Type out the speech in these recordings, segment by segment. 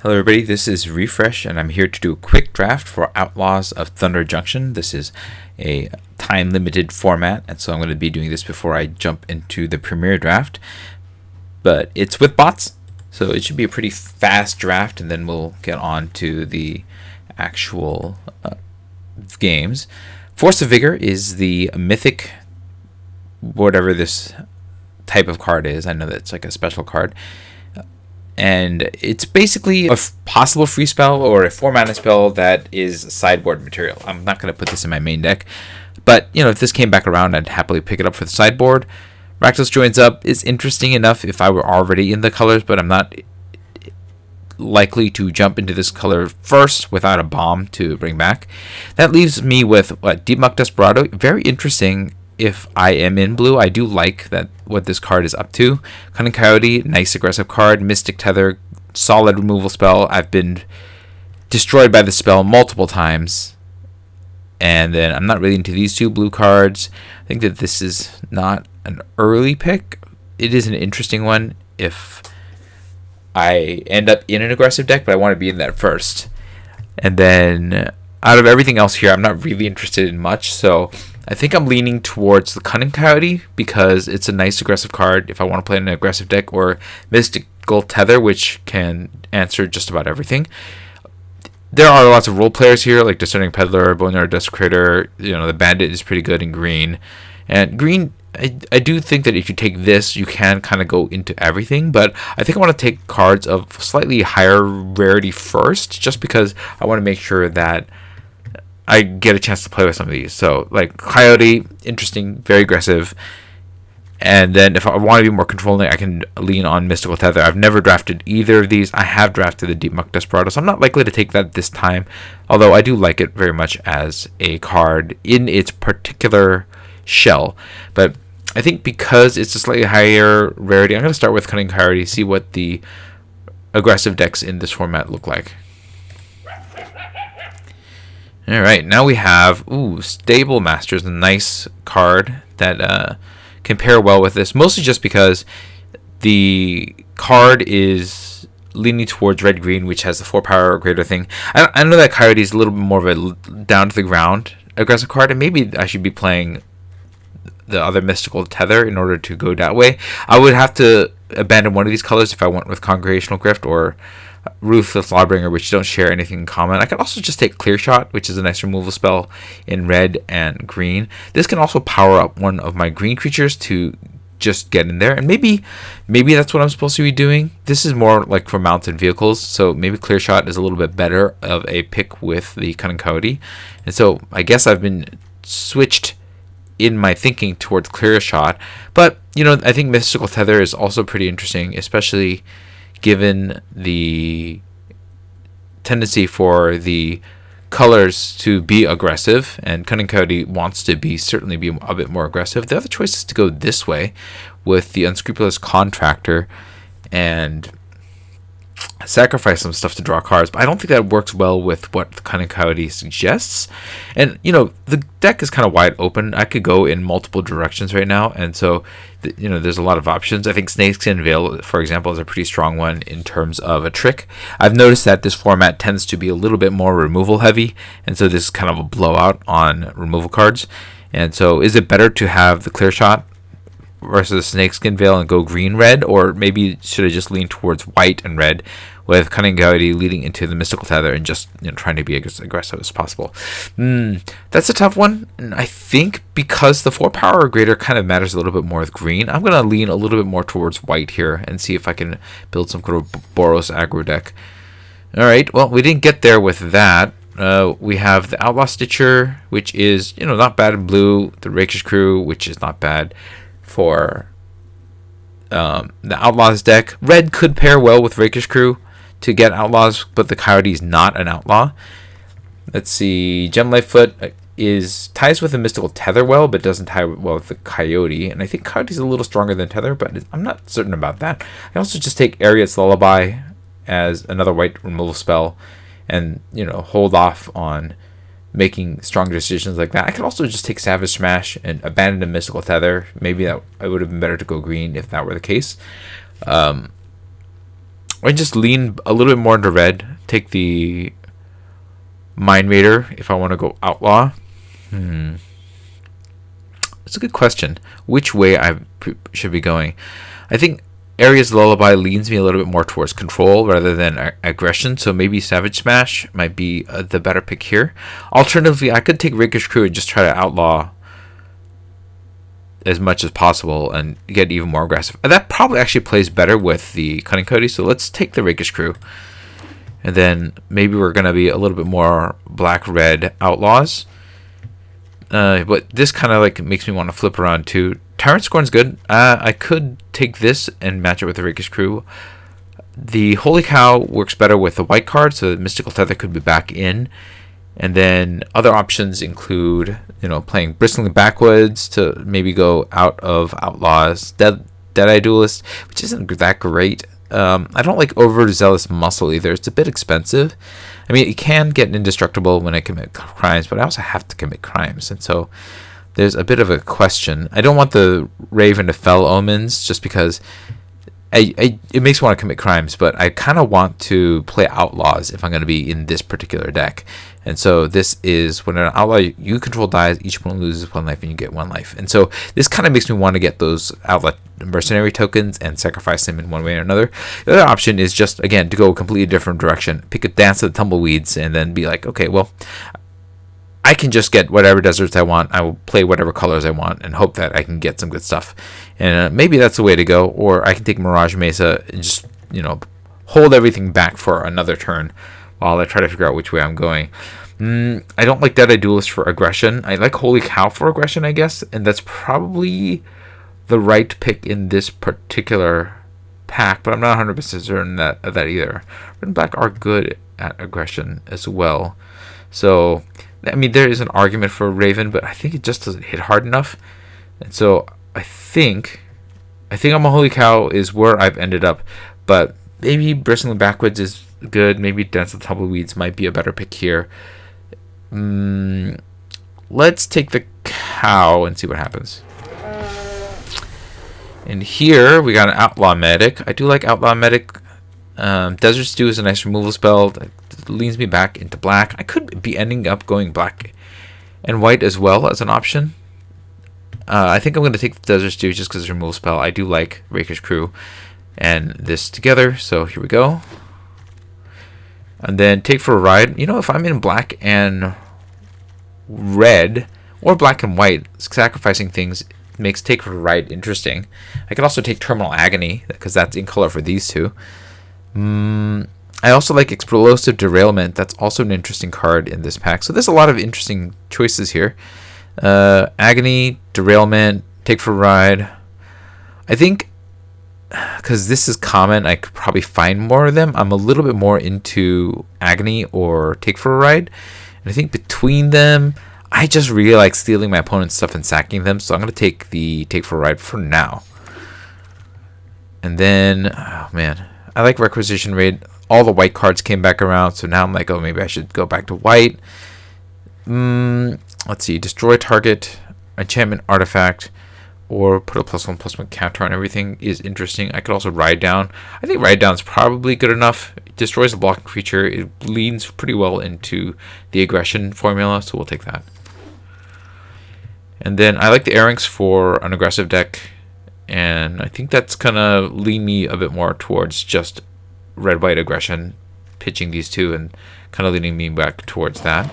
Hello everybody, this is Refresh and I'm here to do a quick draft for Outlaws of Thunder Junction. This is a time limited format, and so I'm going to be doing this before I jump into the premiere draft. But it's with bots, so it should be a pretty fast draft, and then we'll get on to the actual games. Force of Vigor is the mythic, whatever this type of card is. I know that's like a special card. And it's basically a possible free spell or a 4-mana spell that is sideboard material. I'm not going to put this in my main deck, but if this came back around, I'd happily pick it up for the sideboard. Rakdos Joins Up is interesting enough if I were already in the colors, but I'm not likely to jump into this color first without a bomb to bring back. That leaves me with Deep Muck Desperado. Very interesting. If I am in blue, I do like that what this card is up to. Cunning Coyote, nice aggressive card. Mystic Tether, solid removal spell. I've been destroyed by the spell multiple times. And then I'm not really into these two blue cards. I think that this is not an early pick. It is an interesting one if I end up in an aggressive deck, but I want to be in that first. And then out of everything else here, I'm not really interested in much, so I think I'm leaning towards the Cunning Coyote because it's a nice aggressive card if I want to play in an aggressive deck, or Mystical Tether, which can answer just about everything. There are lots of role players here, like Discerning Peddler, Boneyard Desecrator. The Bandit is pretty good in green. And green, I do think that if you take this, you can kind of go into everything, but I think I want to take cards of slightly higher rarity first, just because I want to make sure that I get a chance to play with some of these. So, like Coyote, interesting, very aggressive. And then if I want to be more controlling, I can lean on Mystical Tether. I've never drafted either of these. I have drafted the Deep Muck Desperado, so I'm not likely to take that this time. Although I do like it very much as a card in its particular shell. But I think because it's a slightly higher rarity, I'm going to start with Cunning Coyote, see what the aggressive decks in this format look like. Alright, now we have Stable Masters, a nice card that can pair well with this, mostly just because the card is leaning towards red-green, which has the 4 power or greater thing. I know that Coyote is a little bit more of a down-to-the-ground aggressive card, and maybe I should be playing the other Mystical Tether in order to go that way. I would have to abandon one of these colors if I went with Congregational Grift or Ruthless Lawbringer, which don't share anything in common. I could also just take Clear Shot, which is a nice removal spell in red and green. This can also power up one of my green creatures to just get in there, and maybe that's what I'm supposed to be doing. This is more like for mounted vehicles, so maybe Clear Shot is a little bit better of a pick with the Cunning Coyote. And so I guess I've been switched in my thinking towards Clear Shot, but I think Mystical Tether is also pretty interesting, especially given the tendency for the colors to be aggressive, and Cunning Coyote wants to certainly be a bit more aggressive. The other choice is to go this way with the Unscrupulous Contractor and sacrifice some stuff to draw cards, but I don't think that works well with what the Cunning Coyote suggests. And the deck is kind of wide open. I could go in multiple directions right now, and so there's a lot of options. I think Snakeskin Veil, for example, is a pretty strong one in terms of a trick. I've noticed that this format tends to be a little bit more removal heavy, and so this is kind of a blowout on removal cards. And so is it better to have the Clear Shot versus Snakeskin Veil and go green-red, or maybe should I just lean towards white and red with Cunning Coyote leading into the Mystical Tether and just trying to be as aggressive as possible? That's a tough one, and I think because the 4 power or greater kind of matters a little bit more with green, I'm going to lean a little bit more towards white here and see if I can build some kind of Boros aggro deck. Alright, well, we didn't get there with that. We have the Outlaw Stitcher, which is not bad in blue, the Rakish Crew, which is not bad for the Outlaws deck. Red could pair well with Rakish Crew to get Outlaws, but the Coyote is not an Outlaw. Let's see, Gem Lightfoot ties with the Mystical Tether well, but doesn't tie well with the Coyote, and I think Coyote's a little stronger than Tether, but I'm not certain about that. I also just take Ariat's Lullaby as another white removal spell and hold off on making strong decisions like that. I could also just take Savage Smash and abandon the Mystical Tether. Maybe that it would have been better to go green if that were the case. Or just lean a little bit more into red. Take the Mind Raider if I want to go Outlaw. It's a good question. Which way I should be going? I think Aria's Lullaby leans me a little bit more towards control rather than aggression, so maybe Savage Smash might be the better pick here. Alternatively, I could take Rakish Crew and just try to outlaw as much as possible and get even more aggressive. And that probably actually plays better with the Cunning Cody, so let's take the Rakish Crew. And then maybe we're going to be a little bit more black-red outlaws. But this kind of like makes me want to flip around too. Tyrant Scorn's good. I could take this and match it with the Rakish Crew. The Holy Cow works better with the white card, so the Mystical Tether could be back in. And then other options include, playing Bristling Backwoods to maybe go out of Outlaws. Deadeye Duelist, which isn't that great. I don't like Overzealous Muscle either. It's a bit expensive. I mean, it can get indestructible when I commit crimes, but I also have to commit crimes. And so there's a bit of a question. I don't want the Raven to Fell Omens just because it makes me want to commit crimes, but I kind of want to play Outlaws if I'm going to be in this particular deck. And so this is when an outlaw you control dies, each opponent loses 1 life and you get 1 life. And so this kind of makes me want to get those outlaw mercenary tokens and sacrifice them in one way or another. The other option is just, again, to go a completely different direction. Pick a Dance of the Tumbleweeds and then be like, okay, well, I can just get whatever deserts I want. I will play whatever colors I want and hope that I can get some good stuff. And maybe that's the way to go. Or I can take Mirage Mesa and just, hold everything back for another turn while I try to figure out which way I'm going. I don't like Deadeye Duelist for aggression. I like Holy Cow for aggression, I guess. And that's probably the right pick in this particular pack. But I'm not 100% certain of that either. Red and Black are good at aggression as well. So, I mean, there is an argument for Raven, but I think it just doesn't hit hard enough. And so I think I'm a Holy Cow is where I've ended up. But maybe Bristling Backwoods is good. Maybe Dance of the Tumbleweeds might be a better pick here. Let's take the cow and see what happens. And here we got an Outlaw Medic. I do like Outlaw Medic. Desert Stew is a nice removal spell that leans me back into black. I could be ending up going black and white as well as an option. I think I'm going to take the Desert Stew just because it's a removal spell. I do like Rakish Crew and this together. So here we go. And then take for a ride. If I'm in black and red or black and white, sacrificing things makes take for a ride interesting. I could also take Terminal Agony because that's in color for these two. I also like Explosive Derailment. That's also an interesting card in this pack. So there's a lot of interesting choices here. Agony, Derailment, Take for a Ride. I think because this is common, I could probably find more of them. I'm a little bit more into Agony or Take for a Ride. And I think between them, I just really like stealing my opponent's stuff and sacking them. So I'm going to take the Take for a Ride for now. And then, oh man, I like Requisition Raid. All the white cards came back around. So now I'm like, oh, maybe I should go back to white. Let's see. Destroy target, enchantment, artifact, or put a +1/+1 counter on everything is interesting. I could also Ride Down. I think Ride Down is probably good enough. It destroys a blocking creature. It leans pretty well into the aggression formula, so we'll take that. And then I like the Airings for an aggressive deck, and I think that's gonna lean me a bit more towards just red-white aggression, pitching these two and kind of leaning me back towards that.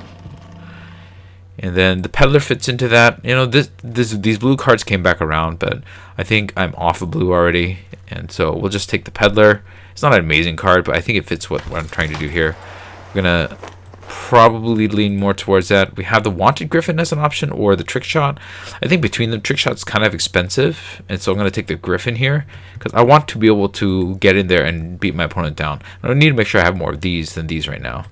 And then the Peddler fits into that. These blue cards came back around, but I think I'm off of blue already, and so we'll just take the Peddler. It's not an amazing card, but I think it fits what I'm trying to do here. We're gonna probably lean more towards that. We have the Wanted Griffin as an option, or the Trick Shot. I think between them, Trick Shot's kind of expensive, and so I'm going to take the Griffin here because I want to be able to get in there and beat my opponent down. I need to make sure I have more of these than these right now.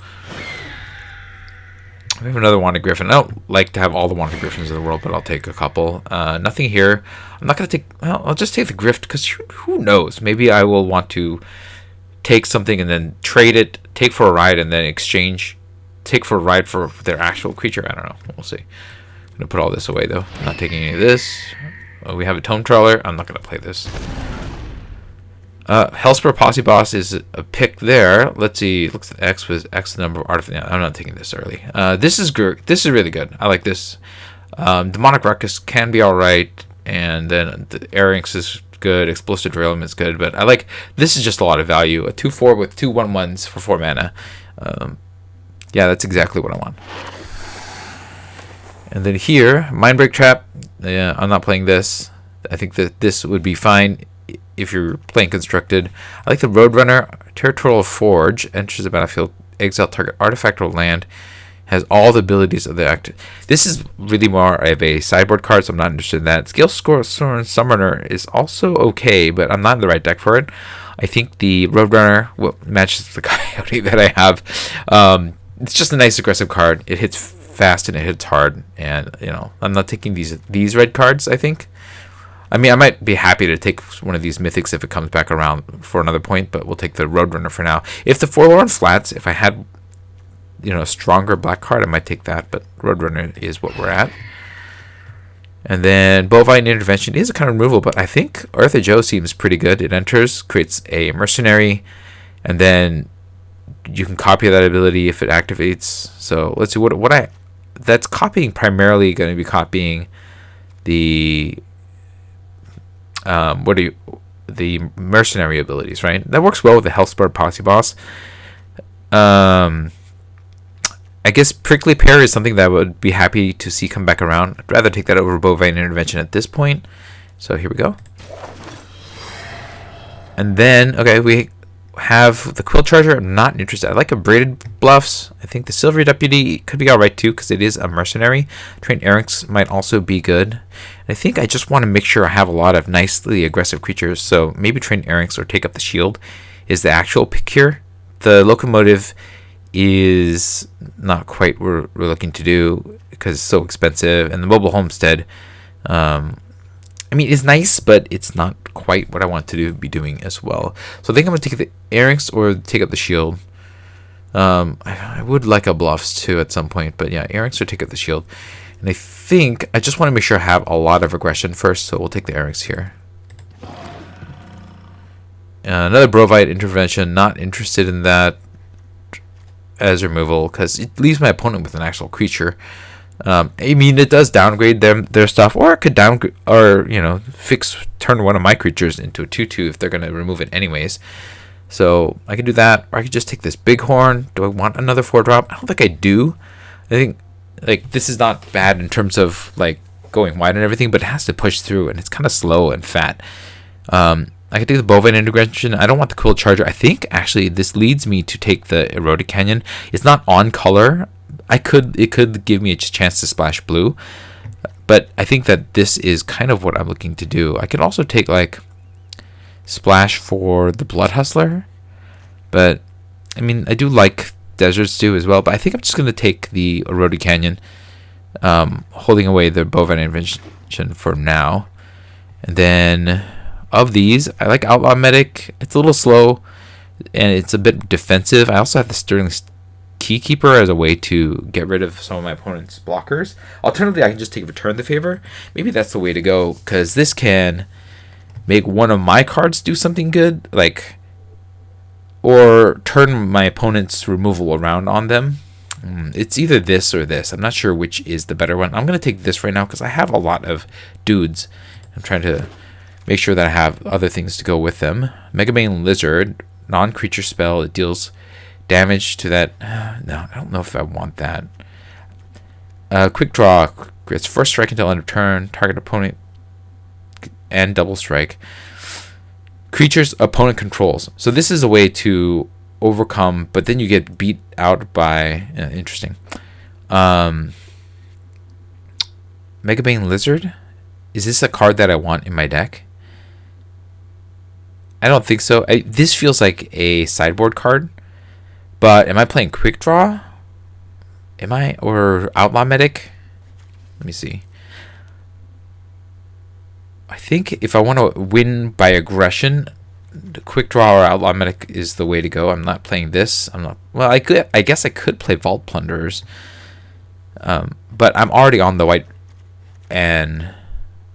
We have another Wanted Griffin. I don't like to have all the Wanted Griffins in the world, but I'll take a couple. Nothing here. I'm not going to take... Well, I'll just take the Grift because who knows? Maybe I will want to take something and then trade it, take for a ride, and then exchange... Take for a ride for their actual creature. I don't know. We'll see. I'm going to put all this away, though. I'm not taking any of this. We have a Tome Trawler. I'm not going to play this. Hellspur Posse Boss is a pick there. Let's see. Looks at X was X the number of artifacts. I'm not taking this early. This is good. This is really good. I like this. Demonic Ruckus can be alright. And then the Airynx is good. Explosive Derailment is good. But I like, this is just a lot of value. A 2/4 with 2 1/1s for 4 mana. Yeah, that's exactly what I want. And then here, Mindbreak Trap. Yeah, I'm not playing this. I think that this would be fine if you're playing constructed. I like the Roadrunner. Territorial Forge enters the battlefield, exile target artifact or land, has all the abilities of the act. This is really more of a sideboard card, so I'm not interested in that. Scale Summoner is also okay, but I'm not in the right deck for it. I think the Roadrunner matches the Coyote that I have. It's just a nice aggressive card. It hits fast and it hits hard, and I'm not taking these red cards. I think. I mean, I might be happy to take one of these mythics if it comes back around for another point, but we'll take the Roadrunner for now. If the Forlorn flats, if I had a stronger black card, I might take that, but Roadrunner is what we're at. And then Bovine Intervention is a kind of removal, but I think Eartha Joe seems pretty good. It enters, creates a mercenary, and then you can copy that ability if it activates. So let's see that's copying, primarily going to be copying the the mercenary abilities, right? That works well with the Hellspur Posse Boss. I guess Prickly Pear is something that I would be happy to see come back around. I'd rather take that over Bovine Intervention at this point. So here we go. And then, okay, we have the Quill Charger. I'm not interested. I like Abraded Bluffs. I think the Silvery Deputy could be alright too, because it is a mercenary. Trained Airynx might also be good. And I think I just want to make sure I have a lot of nicely aggressive creatures. So maybe Trained Airynx or Take Up the Shield is the actual pick here. The Locomotive is not quite what we're looking to do because it's so expensive, and the Mobile Homestead, I mean, it's nice, but it's not quite what I want to be doing as well. So I think I'm going to take the Airynx or Take Up the Shield. I would like a Bluffs too at some point, but yeah, Airynx or Take Up the Shield. And I think I just want to make sure I have a lot of aggression first, so we'll take the Airynx here. Another Brovite Intervention, not interested in that as removal because it leaves my opponent with an actual creature. I mean, it does downgrade their stuff, or it could downgrade, or turn one of my creatures into a 2/2 if they're going to remove it anyways. So I could do that, or I could just take this Bighorn. Do I want another 4-drop? I don't think I do. I think this is not bad in terms of going wide and everything, but it has to push through, and it's kind of slow and fat. I could take the Bovine Intervention. I don't want the Quill Charger. I think actually this leads me to take the Eroded Canyon. It's not on color. It could give me a chance to splash blue, but I think that this is kind of what I'm looking to do. I could also take splash for the Blood Hustler, but I mean, I do like Desert Stew as well, but I think I'm just going to take the Eroded Canyon, holding away the Bovine Intervention for now. And then of these, I like Outlaw Medic. It's a little slow, and it's a bit defensive. I also have the Sterling Keykeeper as a way to get rid of some of my opponent's blockers. Alternatively, I can just take Return the Favor. Maybe that's the way to go, because this can make one of my cards do something good, or turn my opponent's removal around on them. It's either this or this. I'm not sure which is the better one. I'm going to take this right now because I have a lot of dudes. I'm trying to make sure that I have other things to go with them. Megabane Lizard, non-creature spell. It deals damage to that. No, I don't know if I want that. Quick Draw. It's first strike until end of turn. Target opponent and double strike. Creatures opponent controls. So this is a way to overcome, but then you get beat out by... interesting. Megabane Lizard? Is this a card that I want in my deck? I don't think so. This feels like a sideboard card. But am I playing Quick Draw? Am I? Or Outlaw Medic? Let me see. I think if I want to win by aggression, the Quick Draw or Outlaw Medic is the way to go. I'm not playing this. I'm not. Well, I guess I could play Vault Plunderers. But I'm already on the white and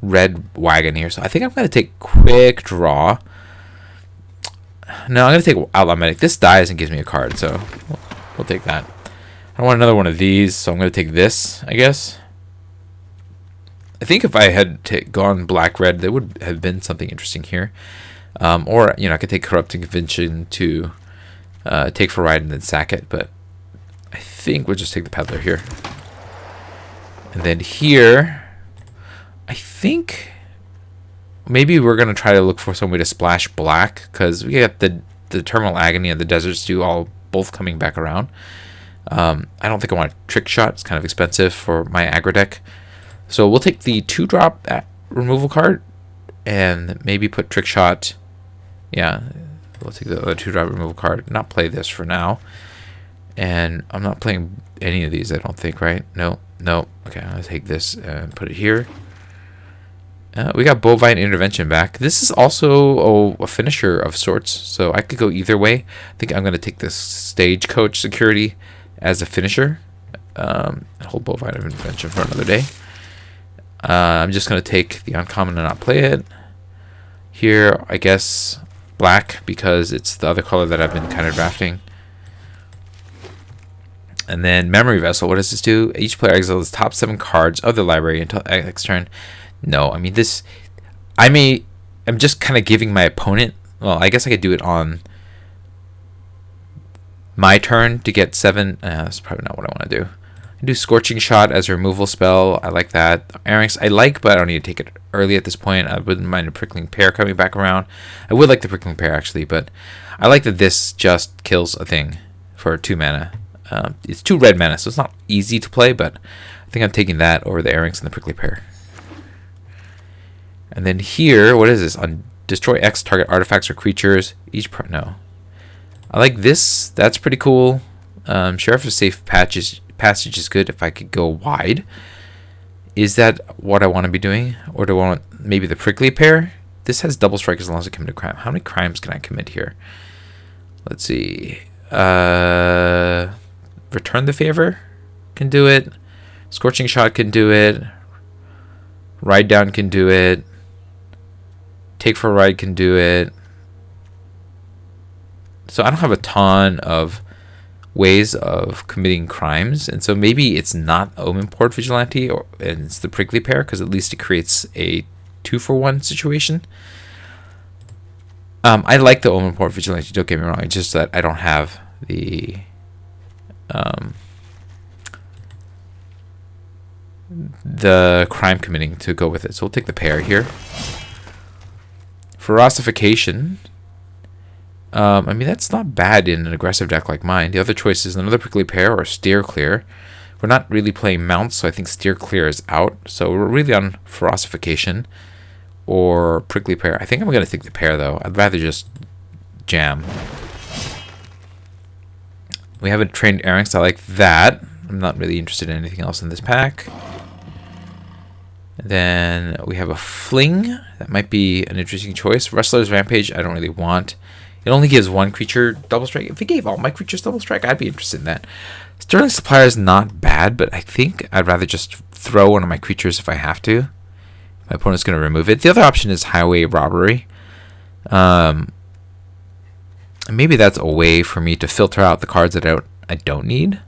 red wagon here, so I think I'm going to take Quick Draw. No, I'm going to take Outlaw Medic. This dies and gives me a card, so we'll take that. I want another one of these, so I'm going to take this, I guess. I think if I had gone black-red, there would have been something interesting here. Or, you know, I could take Corrupting Convention to take for a ride and then sack it, but I think we'll just take the Peddler here. And then here, I think maybe we're going to try to look for some way to splash black, because we got the Terminal Agony and the Desert Stew both coming back around. I don't think I want a Trick Shot. It's kind of expensive for my aggro deck. So we'll take the 2-drop removal card and maybe put Trick Shot. Yeah, we'll take the other 2-drop removal card. Not play this for now. And I'm not playing any of these, I don't think, right? No. Okay, I'm going to take this and put it here. We got Bovine Intervention back. This is also a finisher of sorts, so I could go either way. I think I'm going to take this Stagecoach Security as a finisher. And hold Bovine Intervention for another day. I'm just going to take the uncommon and not play it. Here, I guess black, because it's the other color that I've been kind of drafting. And then Memory Vessel, what does this do? Each player exiles the top 7 cards of the library until next turn. No, I mean this, I'm just kind of giving my opponent, well, I guess I could do it on my turn to get 7. That's probably not what I want to do. I do Scorching Shot as a removal spell. I like that. Pharynx I like, but I don't need to take it early at this point. I wouldn't mind a Prickling Pear coming back around. I would like the Prickling Pear, actually, but I like that this just kills a thing for 2 mana. It's 2 red mana, so it's not easy to play, but I think I'm taking that over the Pharynx and the Prickly Pear. And then here, what is this? On destroy X target artifacts or creatures. No. I like this. That's pretty cool. Sheriff of Safe Passage is good if I could go wide. Is that what I want to be doing? Or do I want maybe the Prickly Pear? This has double strike as long as I commit a crime. How many crimes can I commit here? Let's see. Return the Favor can do it. Scorching Shot can do it. Ride Down can do it. Take for a Ride can do it. So I don't have a ton of ways of committing crimes, and so maybe it's not Omen Port Vigilante, and it's the Prickly Pear, because at least it creates a 2-for-1 situation. I like the Omen Port Vigilante, don't get me wrong, it's just that I don't have the crime committing to go with it, so we'll take the pair here. Ferocification, I mean, that's not bad in an aggressive deck like mine. The other choice is another Prickly Pear or Steer Clear. We're not really playing mounts, so I think Steer Clear is out. So we're really on Ferocification or Prickly Pear. I think I'm going to take the pair, though. I'd rather just jam. We have a Trained Pharynx. I like that. I'm not really interested in anything else in this pack. And then we have a Fling. That might be an interesting choice. Wrestler's Rampage, I don't really want. It only gives 1 creature double strike. If it gave all my creatures double strike, I'd be interested in that. Sterling Supplier is not bad, but I think I'd rather just throw one of my creatures if I have to. My opponent's going to remove it. The other option is Highway Robbery. Maybe that's a way for me to filter out the cards that I don't need.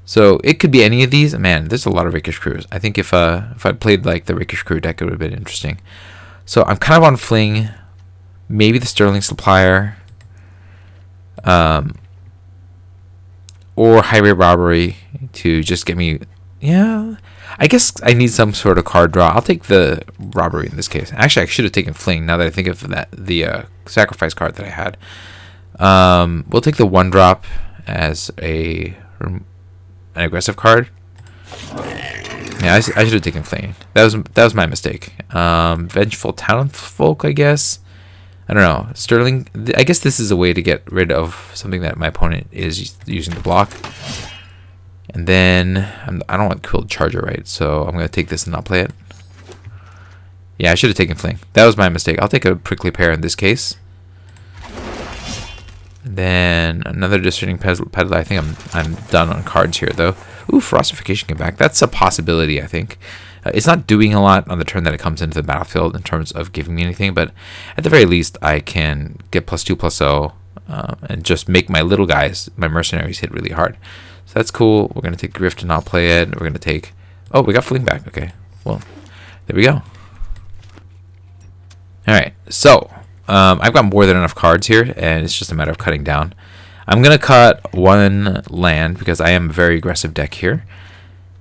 So it could be any of these. Man, there's a lot of Rakish Crews. I think if I'd played like the Rakish Crew deck, it would have been interesting. So I'm kind of on Fling. Maybe the Sterling Supplier, or Highway Robbery to just get me. Yeah, I guess I need some sort of card draw. I'll take the Robbery in this case. Actually, I should have taken Fling. Now that I think of that, the sacrifice card that I had. We'll take the 1-drop as an aggressive card. Yeah, I should have taken Fling. That was my mistake. Vengeful Townsfolk, I guess. I don't know. Sterling, I guess this is a way to get rid of something that my opponent is using to block. And then I don't want Quilled Charger, right? So I'm going to take this and not play it. Yeah, I should have taken Fling. That was my mistake. I'll take a Prickly Pear in this case. And then another discerning peddler. I think I'm done on cards here though. Ooh, Frostification came back. That's a possibility, I think. It's not doing a lot on the turn that it comes into the battlefield in terms of giving me anything, but at the very least I can get +2/+0 and just make my little guys, my mercenaries, hit really hard. So that's cool. We're going to take Grift and not play it. We're going to take... Oh, we got Fling back. Okay, well, there we go. Alright, so I've got more than enough cards here, and it's just a matter of cutting down. I'm going to cut one land because I am a very aggressive deck here.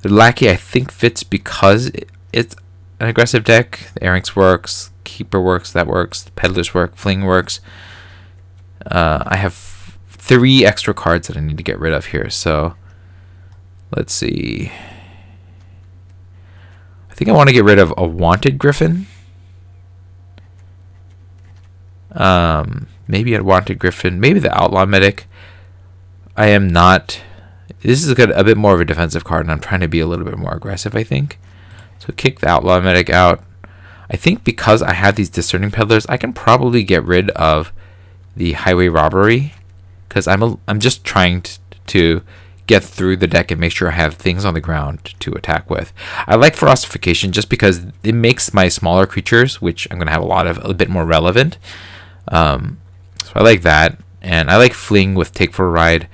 The Lackey, I think, fits because it's an aggressive deck. The Airings works, Keeper works, that works, the Peddlers work, Fling works. I have 3 extra cards that I need to get rid of here, so let's see. I think I want to get rid of a Wanted Griffin. Maybe a Wanted Griffin, maybe the Outlaw Medic. I am not... This is a bit more of a defensive card, and I'm trying to be a little bit more aggressive, I think. So kick the Outlaw Medic out. I think because I have these Discerning Peddlers, I can probably get rid of the Highway Robbery, because I'm just trying to get through the deck and make sure I have things on the ground to attack with. I like Frostification just because it makes my smaller creatures, which I'm going to have a bit more relevant. So I like that, and I like Fling with Take for a Ride.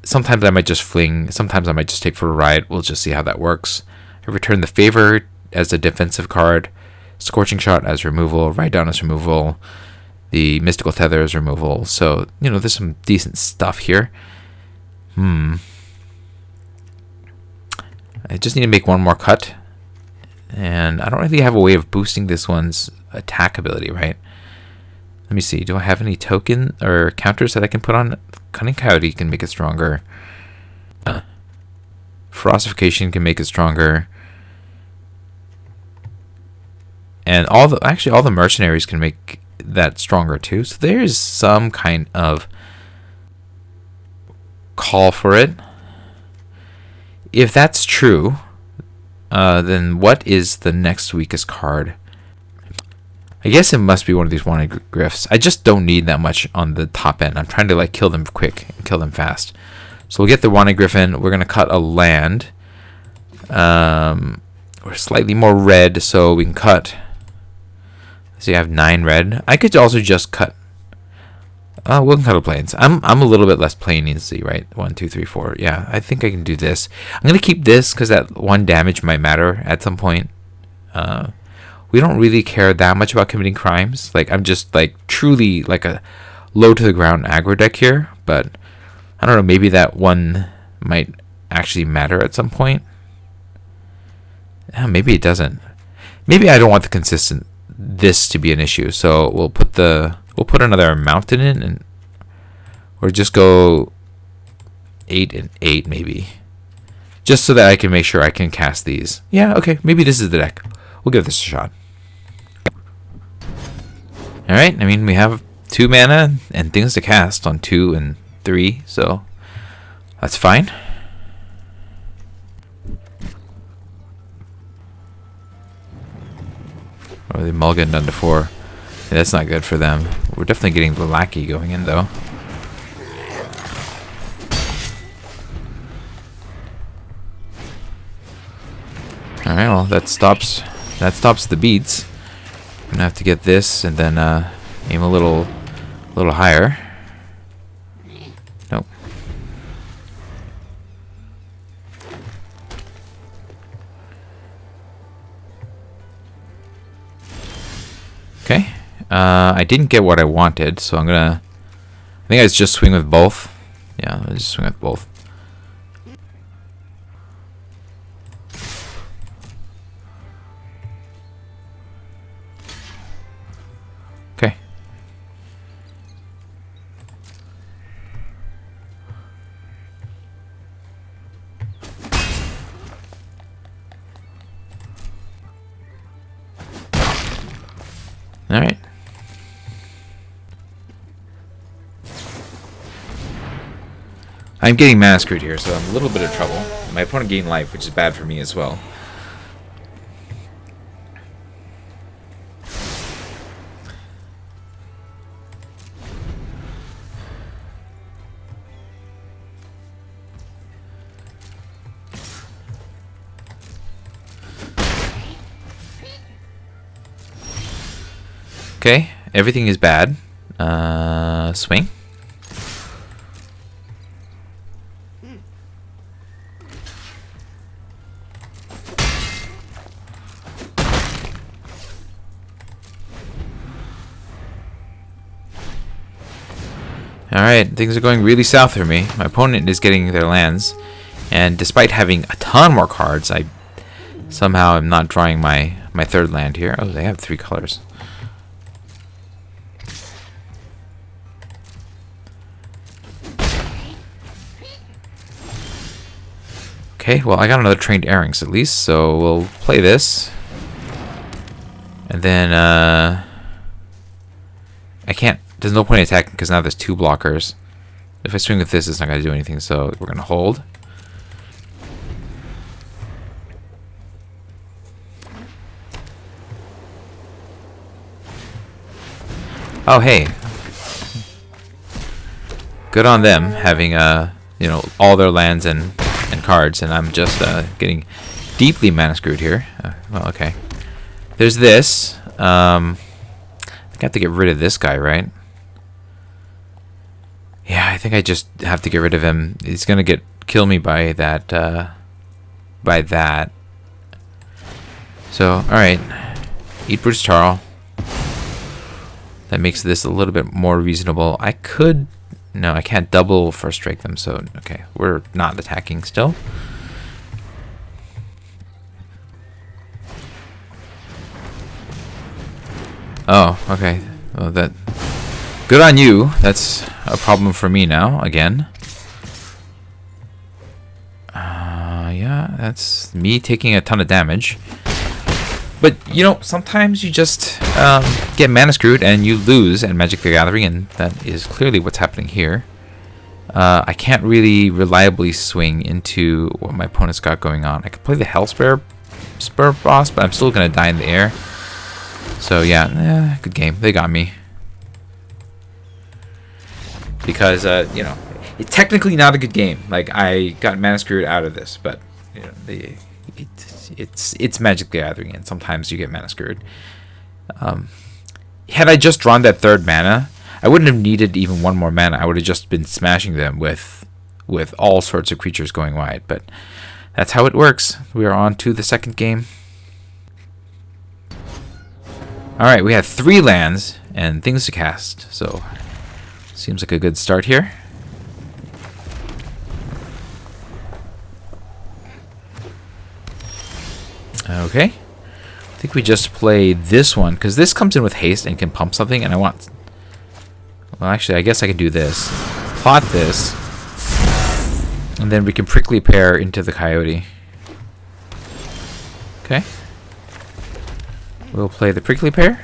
Sometimes I might just Fling, sometimes I might just Take for a Ride. We'll just see how that works. I return the Favor as a defensive card, Scorching Shot as removal, Ride Down as removal, the Mystical Tether as removal. So, you know, there's some decent stuff here. I just need to make one more cut, and I don't really have a way of boosting this one's attack ability, right? Let me see. Do I have any token or counters that I can put on? Cunning Coyote can make it stronger. Frostification can make it stronger. And all the mercenaries can make that stronger too. So there's some kind of call for it. If that's true, then what is the next weakest card? I guess it must be one of these Wanted Grifts. I just don't need that much on the top end. I'm trying to like kill them quick and kill them fast. So we'll get the Wanted Griffin. We're going to cut a land. We're slightly more red, so we can cut. So you have 9 red. I could also just cut. We can cut a plains. I'm a little bit less plainsy, right? 1, 2, 3, 4. Yeah, I think I can do this. I'm going to keep this because that 1 damage might matter at some point. We don't really care that much about committing crimes. Like, I'm just like truly like a low to the ground aggro deck here, but I don't know, maybe that 1 might actually matter at some point. Maybe it doesn't. Maybe I don't want this to be an issue. So we'll put another mountain in, and or just go 8 and 8 maybe. Just so that I can make sure I can cast these. Yeah, okay, maybe this is the deck. We'll give this a shot. Alright, I mean, we have 2 mana and things to cast on 2 and 3, so that's fine. Or they mulligan down to 4. Yeah, that's not good for them. We're definitely getting the Lackey going in, though. Alright, well, that stops the beats. I'm gonna have to get this and then aim a little higher. Nope. Okay. I didn't get what I wanted, so I think I just swing with both. Yeah, I just swing with both. Okay. All right. I'm getting massacred here, so I'm a little bit of trouble. My opponent gained life, which is bad for me as well. Okay, everything is bad. Swing. Alright, things are going really south for me. My opponent is getting their lands, and despite having a ton more cards, I somehow am not drawing my third land here. Oh, they have 3 colors. Okay, well, I got another Trained Airings at least, so we'll play this. And then, I can't. There's no point in attacking because now there's 2 blockers. If I swing with this, it's not going to do anything, so we're going to hold. Oh, hey. Good on them having, you know, all their lands and cards, and I'm just getting deeply mana screwed here. Well, okay. There's this. I have to get rid of this guy, right? Yeah, I think I just have to get rid of him. He's gonna kill me by that. So, all right, eat Bruce Charl. That makes this a little bit more reasonable. I could. No, I can't double first strike them. So, okay, we're not attacking still. Oh, okay. Well, that. Good on you. That's a problem for me now, again. Yeah, that's me taking a ton of damage. But, you know, sometimes you just get mana screwed and you lose at Magic the Gathering, and that is clearly what's happening here. I can't really reliably swing into what my opponent's got going on. I could play the Hellspur boss, but I'm still going to die in the air. So, yeah, good game. They got me. Because, you know, it's technically not a good game. Like, I got mana screwed out of this, but, you know, it's Magic the Gathering, and sometimes you get mana screwed. Had I just drawn that 3rd mana, I wouldn't have needed even 1 more mana. I would have just been smashing them with all sorts of creatures going wide. But that's how it works. We are on to the 2nd game. Alright, we have 3 lands and things to cast, so seems like a good start here. Okay. I think we just play this one, because this comes in with haste and can pump something, and I want... Well, actually, I guess I can do this. Plot this. And then we can Prickly Pear into the Coyote. Okay. We'll play the Prickly Pear.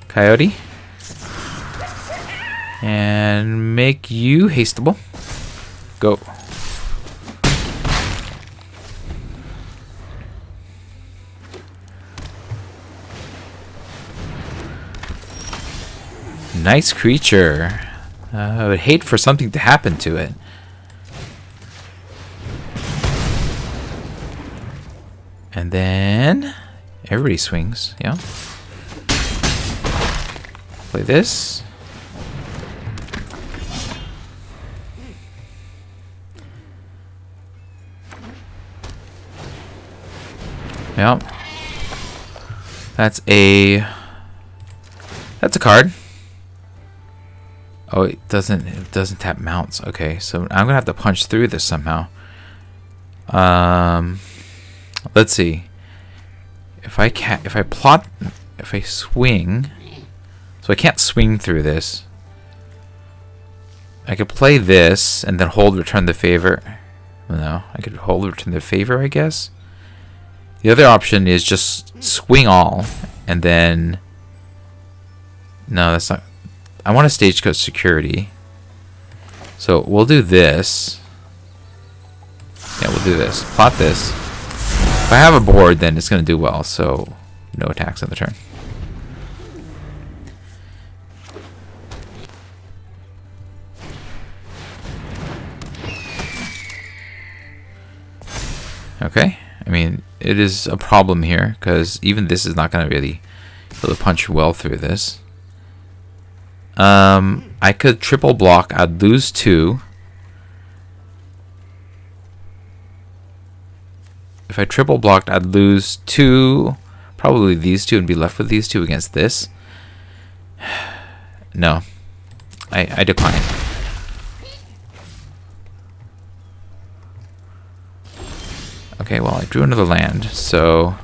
Coyote. And make you hasteable. Go. Nice creature. I would hate for something to happen to it. And then everybody swings, yeah. Play this. Yep. That's a card. Oh, it doesn't tap mounts. Okay, so I'm gonna have to punch through this somehow. Let's see. If I swing, so I can't swing through this. I could play this and then hold return the favor. No, I could hold return the favor, I guess. The other option is just swing all and then. No, that's not. I want a Stagecoach Security. So we'll do this. Yeah, we'll do this. Plot this. If I have a board, then it's going to do well, so no attacks on the turn. Okay. I mean, it is a problem here, because even this is not going to really be able to punch well through this. I could triple block. I'd lose 2. If I triple blocked, I'd lose 2, probably these 2, and be left with these 2 against this. No, I decline. Okay, well, I drew another land, so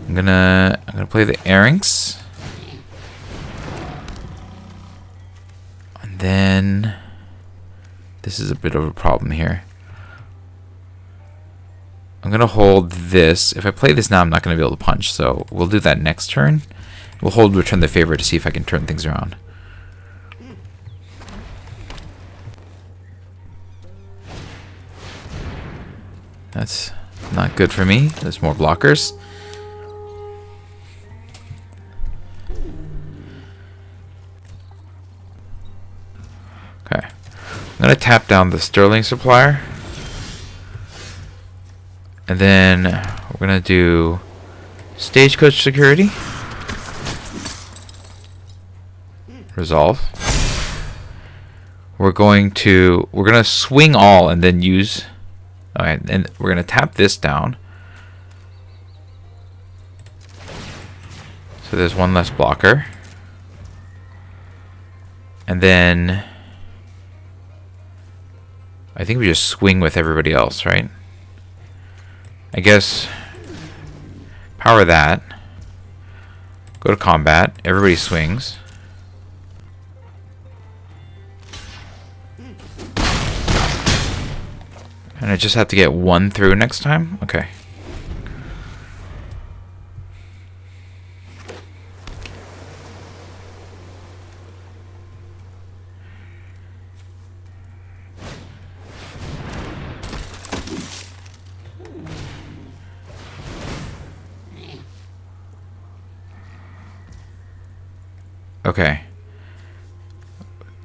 I'm gonna play the Erynx, and then this is a bit of a problem here. I'm gonna hold this. If I play this now, I'm not gonna be able to punch, so we'll do that next turn. We'll hold Return the Favor to see if I can turn things around. That's not good for me. There's more blockers. Okay. I'm going to tap down the Sterling Supplier. And then we're going to do Stagecoach Security. Resolve. We're going to swing all and then use... Alright, and we're going to tap this down. So there's one less blocker. And then I think we just swing with everybody else, right? I guess power that. Go to combat. Everybody swings. And I just have to get 1 through next time? Okay. Okay.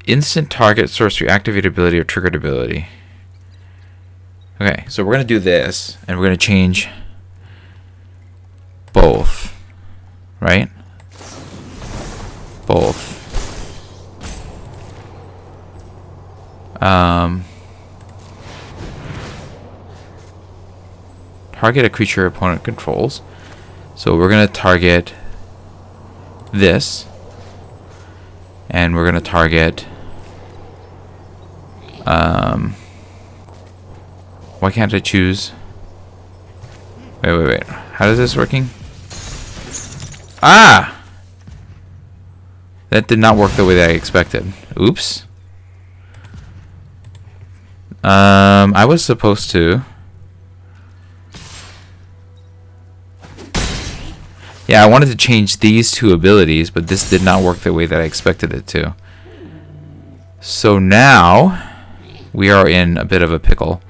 Instant target sorcery, activate ability, or triggered ability. Okay, so we're going to do this, and we're going to change both, right? Both. Target a creature opponent controls. So we're going to target this, and we're going to target... why can't I choose? Wait. How is this working? Ah! That did not work the way that I expected. Oops. I was supposed to... Yeah, I wanted to change these 2 abilities, but this did not work the way that I expected it to. So now, we are in a bit of a pickle.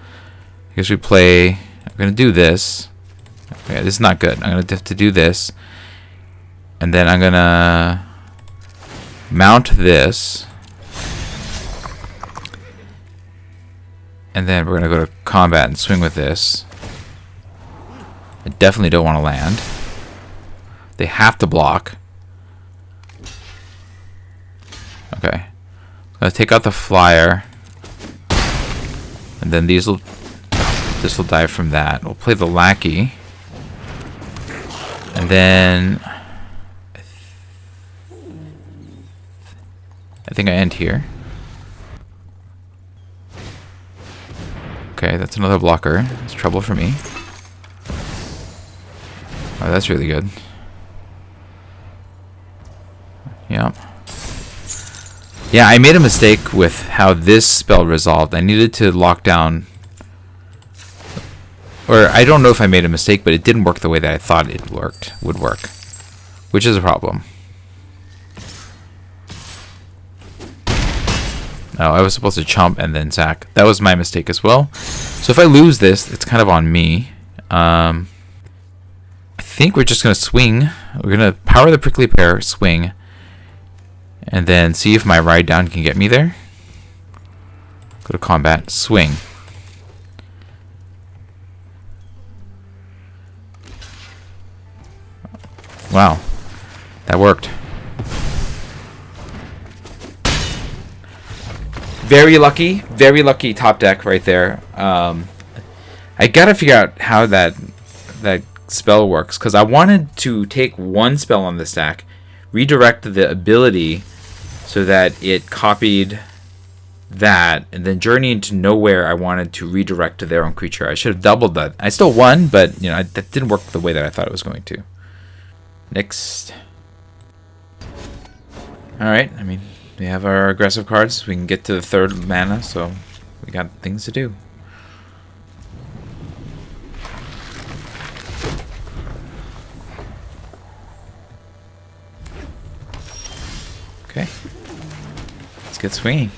I guess we play... I'm going to do this. Okay, this is not good. I'm going to have to do this. And then I'm going to mount this. And then we're going to go to combat and swing with this. I definitely don't want to land. They have to block. Okay. I'm going to take out the flyer. And then this will die from that. We'll play the lackey. And then I think I end here. Okay, that's another blocker. It's trouble for me. Oh, that's really good. Yeah. Yeah, I made a mistake with how this spell resolved. I needed to lock down... Or, I don't know if I made a mistake, but it didn't work the way that I thought it would work. Which is a problem. Oh, I was supposed to chomp and then sack. That was my mistake as well. So if I lose this, it's kind of on me. I think we're just going to swing. We're going to power the prickly pear, swing. And then see if my ride down can get me there. Go to combat, swing. Wow. That worked. Very lucky top deck right there. I gotta figure out how that spell works, because I wanted to take one spell on the stack, redirect the ability so that it copied that, and then Journey into Nowhere I wanted to redirect to their own creature. I should have doubled that. I still won, but that didn't work the way that I thought it was going to. Next. Alright, I mean, we have our aggressive cards. We can get to the third mana, so we got things to do. Okay. Let's get swinging.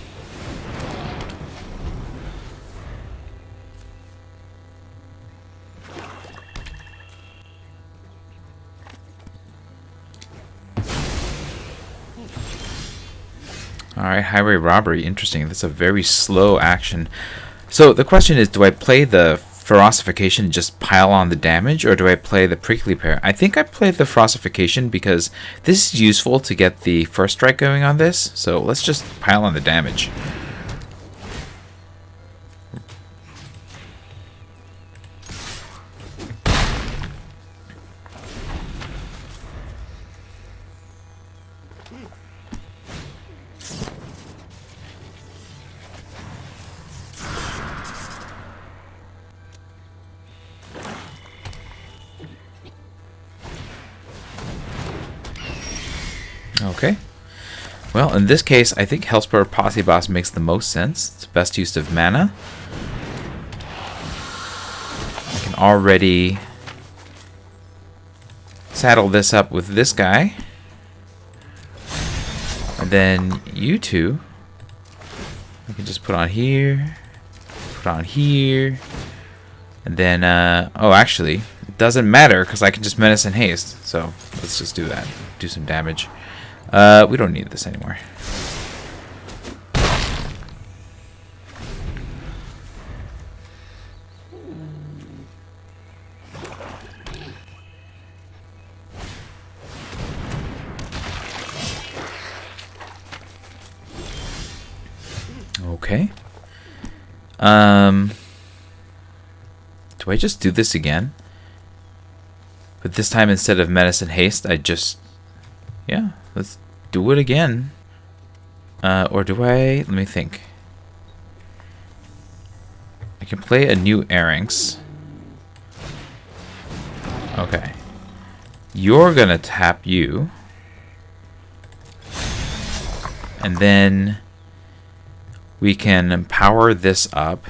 Alright, Highway Robbery. Interesting. That's a very slow action. So the question is, do I play the Ferocification and just pile on the damage, or do I play the Prickly Pear? I think I play the Ferocification because this is useful to get the first strike going on this. So let's just pile on the damage. Okay. Well, in this case, I think Hellspur Posse Boss makes the most sense. It's the best use of mana. I can already saddle this up with this guy. And then you two, I can just put on here, put on here. And then, oh, actually, it doesn't matter because I can just Menace and Haste. So let's just do that. Do some damage. We don't need this anymore. Okay. Do I just do this again? But this time, instead of Menace and Haste, I just... Yeah, let's do it again. Or do I... Let me think. I can play a new Erranx. Okay. You're gonna tap you. And then we can power this up.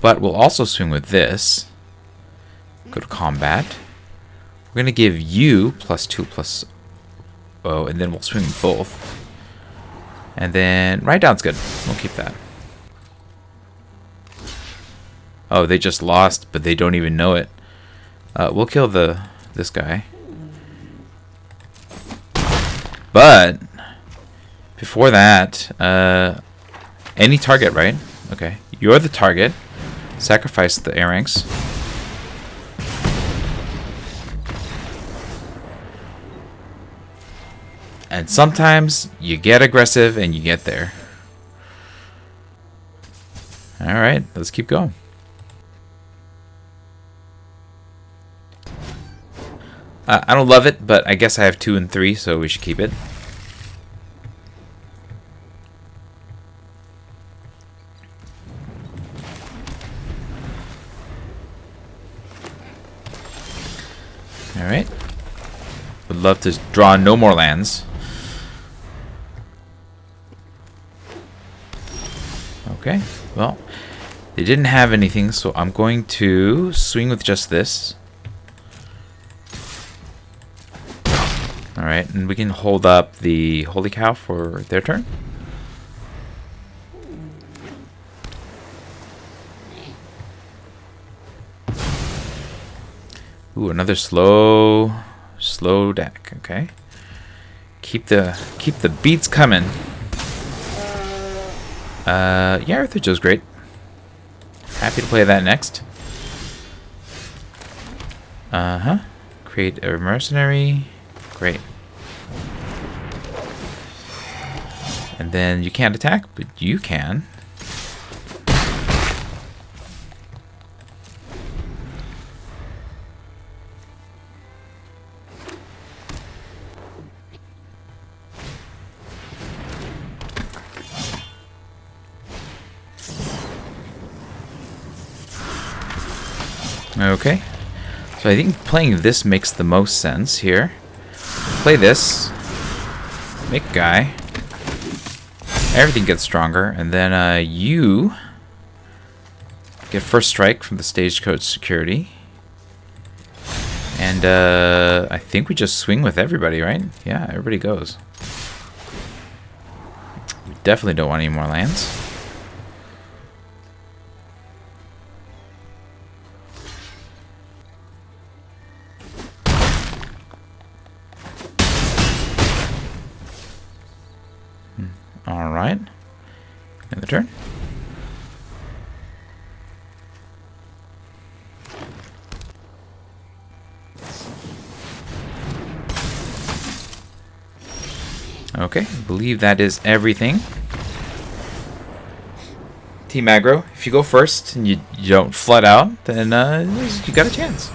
But we'll also swing with this. Go to combat. We're going to give you +2/+0, and then we'll swing both. And then Ride Down's good. We'll keep that. Oh, they just lost, but they don't even know it. We'll kill this guy. But before that, any target, right? Okay, you're the target. Sacrifice the Erranx. And sometimes you get aggressive and you get there. Alright, let's keep going. I don't love it, but I guess I have 2 and 3, so we should keep it. Alright. Would love to draw no more lands. Okay, well, they didn't have anything, so I'm going to swing with just this. Alright, and we can hold up the Holy Cow for their turn. Ooh, another slow deck. Okay, keep the beats coming. Yeah, Earther Joe's great. Happy to play that next. Create a mercenary. Great. And then you can't attack, but you can. Okay. So I think playing this makes the most sense here. Play this. Make a guy. Everything gets stronger. And then you get first strike from the stagecoach security. And I think we just swing with everybody, right? Yeah, everybody goes. We definitely don't want any more lands. Alright. End the turn. Okay, I believe that is everything. Team aggro, if you go first and you don't flood out, then you got a chance.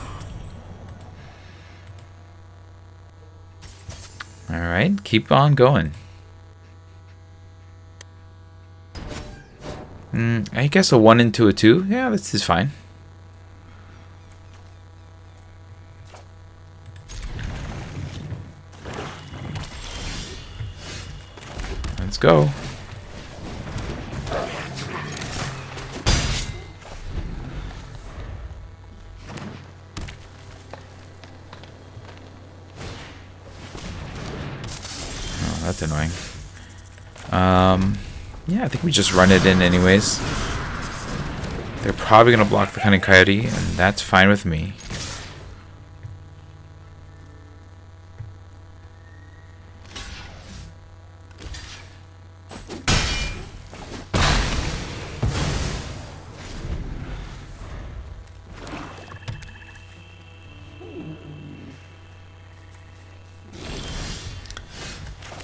Alright, keep on going. I guess a 1 into a 2. Yeah, this is fine. Let's go. Oh, that's annoying. Yeah, I think we just run it in anyways. They're probably going to block the Cunning Coyote, and that's fine with me.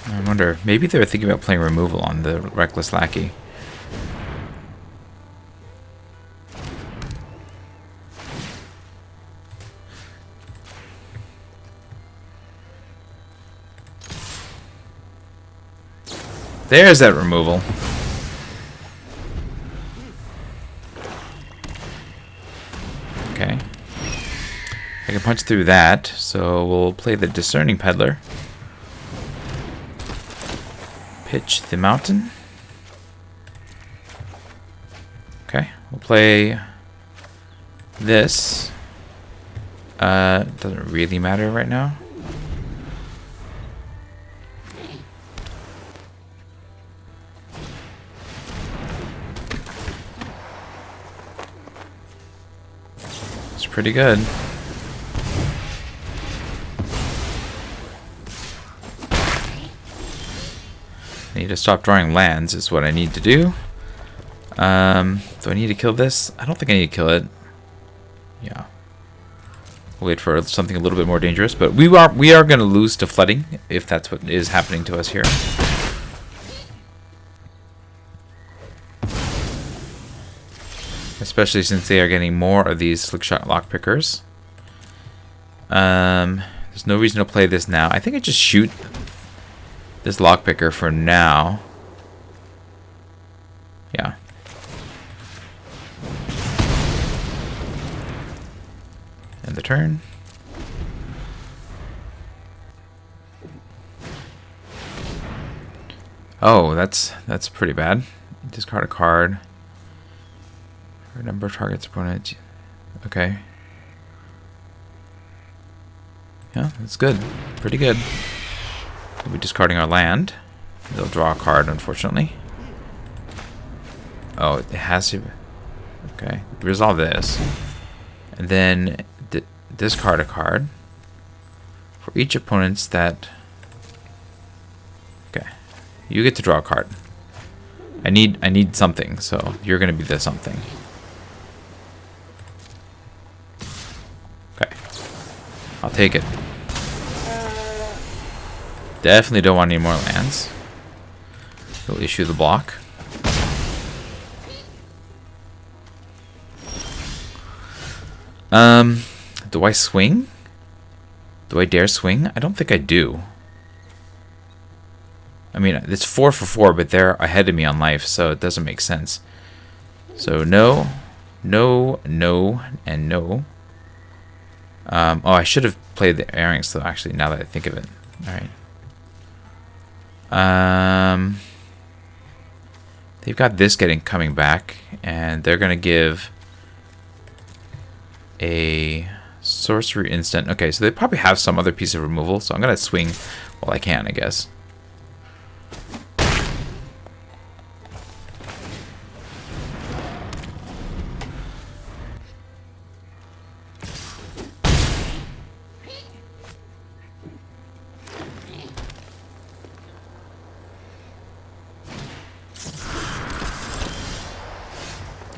I wonder, maybe they're thinking about playing removal on the Reckless Lackey. There's that removal. Okay. I can punch through that, so we'll play the Discerning Peddler. Pitch the Mountain. Okay, we'll play this. Doesn't really matter right now. It's pretty good. I need to stop drawing lands is what I need to do. Do I need to kill this? I don't think I need to kill it. Yeah. We'll wait for something a little bit more dangerous, but we are going to lose to flooding if that's what is happening to us here. Especially since they are getting more of these Slickshot Lockpickers. There's no reason to play this now. I think I just shoot this lockpicker for now. Yeah. End the turn. Oh, that's pretty bad. Discard a card. Number targets opponent. Okay. Yeah, that's good. Pretty good. We'll be discarding our land. They'll draw a card, unfortunately. Oh, it has to. Okay, resolve this. And then discard a card for each opponent's that. Okay, you get to draw a card. I need something, so you're gonna be the something. I'll take it. Definitely don't want any more lands. We'll issue the block. Do I swing? Do I dare swing? I don't think I do. I mean, it's 4 for 4, but they're ahead of me on life, so it doesn't make sense. So no, no, no, and no. Oh, I should have played the earrings, though, actually, now that I think of it. Alright. They've got this coming back, and they're going to give a sorcery instant. Okay, so they probably have some other piece of removal, so I'm going to swing while I can, I guess.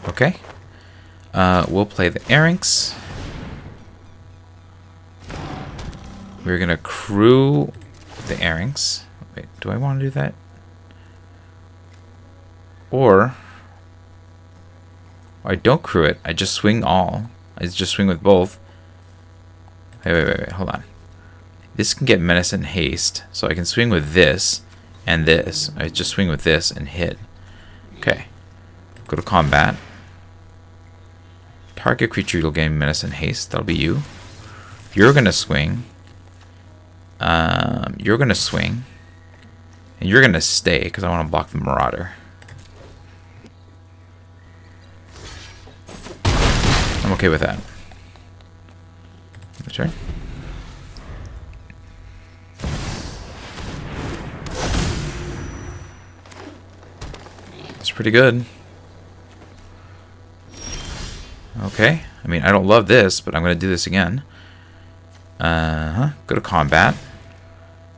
Okay. We'll play the Errinks. We're going to crew the Errinks. Wait, do I want to do that? Or I don't crew it. I just swing all. I just swing with both. Wait. Hold on. This can get Menace and Haste. So I can swing with this and this. I just swing with this and hit. Okay. Go to combat. Target creature you'll gain Menace and Haste. That'll be you. You're going to swing. You're going to swing. And you're going to stay because I want to block the Marauder. I'm okay with that. My turn. That's pretty good. Okay. I mean, I don't love this, but I'm going to do this again. Go to combat.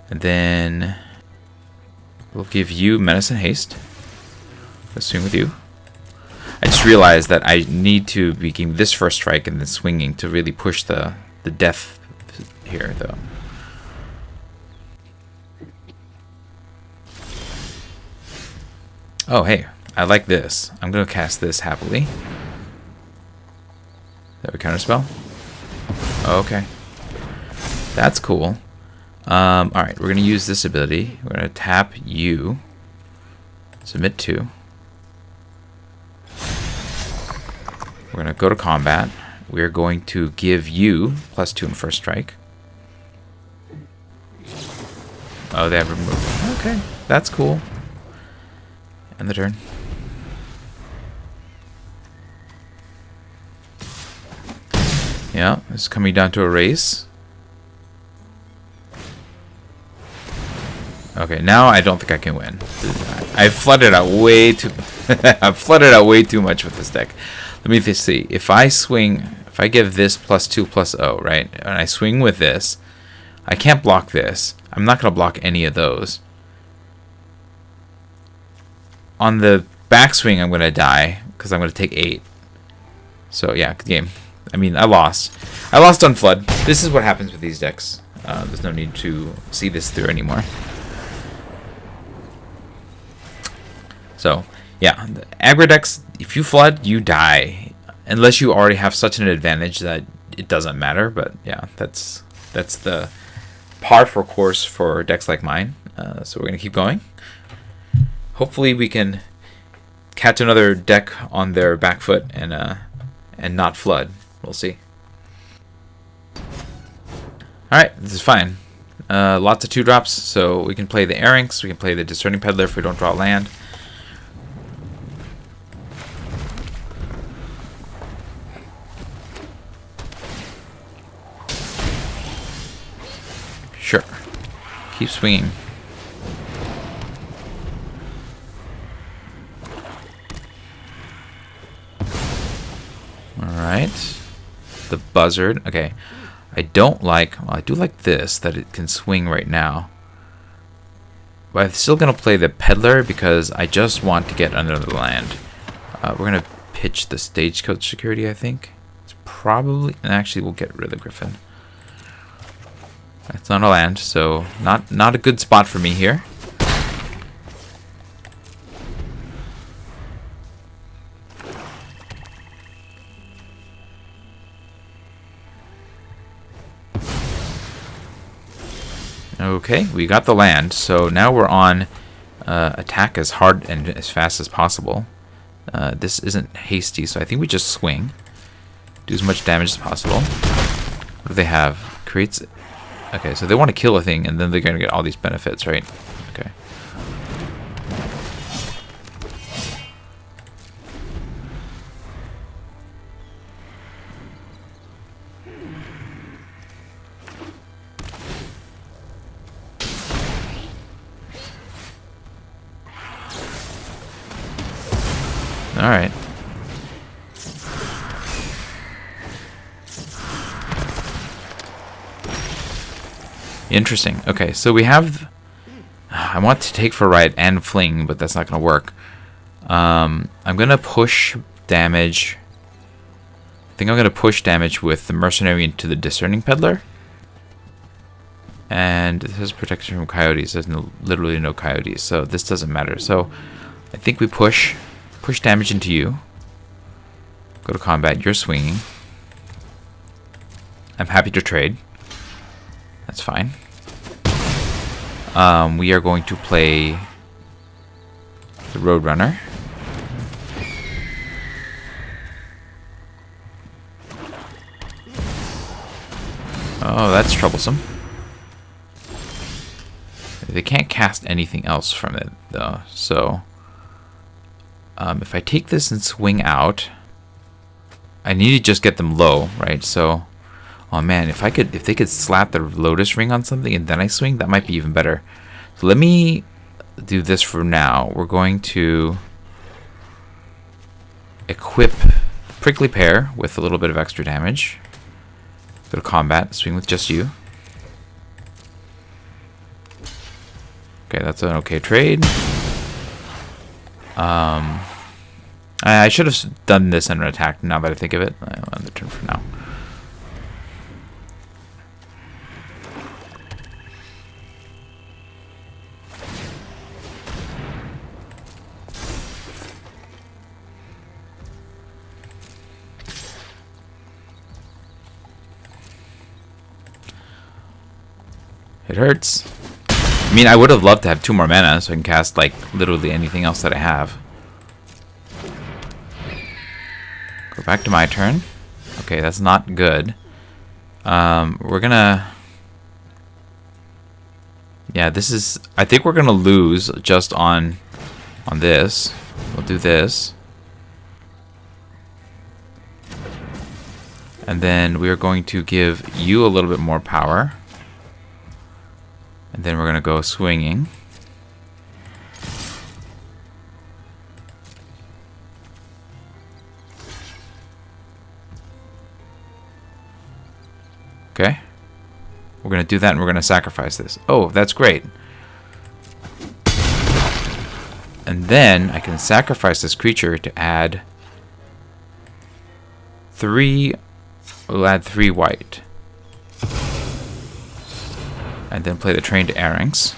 And then we'll give you Menace and Haste. Let's swing with you. I just realized that I need to be getting this first strike and then swinging to really push the death here, though. Oh, hey. I like this. I'm going to cast this happily. Is that a counterspell? Oh, okay. That's cool. Alright, we're going to use this ability. We're going to tap you. Submit 2. We're going to go to combat. We're going to give you +2 in first strike. Oh, they have removed. Okay, that's cool. End the turn. Yeah, it's coming down to a race. Okay, now I don't think I can win. I've flooded out way too. I've flooded out way too much with this deck. Let me just see. If I swing, if I give this +2 +0, right, and I swing with this, I can't block this. I'm not going to block any of those. On the backswing, I'm going to die because I'm going to take 8. So yeah, game. I mean, I lost. I lost on Flood. This is what happens with these decks. There's no need to see this through anymore. So, yeah, the aggro decks, if you Flood, you die. Unless you already have such an advantage that it doesn't matter. But yeah, that's the par for course for decks like mine. So we're going to keep going. Hopefully we can catch another deck on their back foot and not Flood. We'll see. Alright, this is fine. Lots of 2-drops, so we can play the Errinks, we can play the Discerning Peddler if we don't draw land. Sure. Keep swinging. Alright. The Buzzard. Okay. I don't like... Well, I do like this, that it can swing right now. But I'm still going to play the Peddler because I just want to get under the land. We're going to pitch the Stagecoach Security, I think. It's probably... And actually, we'll get rid of the Griffin. That's not a land, so not a good spot for me here. Okay, we got the land, so now we're on attack as hard and as fast as possible. This isn't hasty, so I think we just swing. Do as much damage as possible. What do they have? Creates... Okay, so they want to kill a thing, and then they're going to get all these benefits, right? Okay. Alright. Interesting. Okay, so we have... I want to take for right and fling, but that's not going to work. I'm going to push damage... I think I'm going to push damage with the Mercenary into the Discerning Peddler. And this is protection from coyotes. There's literally no coyotes, so this doesn't matter. So I think we push damage into you. Go to combat. You're swinging. I'm happy to trade. That's fine. We are going to play the Roadrunner. Oh, that's troublesome. They can't cast anything else from it, though. So, if I take this and swing out, I need to just get them low, right? So, oh man, if they could slap the Lotus Ring on something and then I swing, that might be even better. So let me do this for now. We're going to equip Prickly Pear with a little bit of extra damage. Go to combat, swing with just you. Okay, that's an okay trade. I should have done this and attacked now that I think of it. I'll end the turn for now. It hurts. I mean, I would have loved to have 2 more mana so I can cast, like, literally anything else that I have. Go back to my turn. Okay, that's not good. We're gonna... Yeah, this is... I think we're gonna lose just on this. We'll do this. And then we are going to give you a little bit more power. And then we're going to go swinging. Okay. We're going to do that and we're going to sacrifice this. Oh, that's great. And then I can sacrifice this creature to add 3... We'll add 3 white. And then play the Trained Aranx.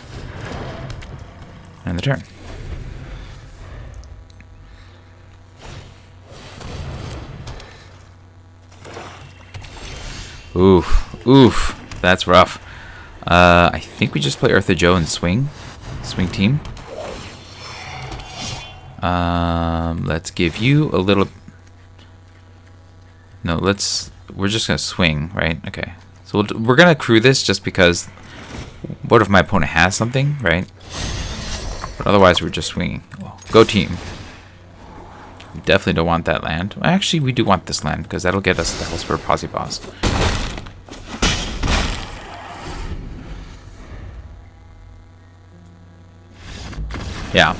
And the turn. Oof. Oof. That's rough. I think we just play Eartha Joe and swing. Swing team. Let's give you a little... No, let's... We're just going to swing, right? Okay. So we're going to crew this just because... What if my opponent has something, right? But otherwise, we're just swinging. Well, go team. We definitely don't want that land. Actually, we do want this land, because that'll get us the Hellspur Posse Boss. Yeah.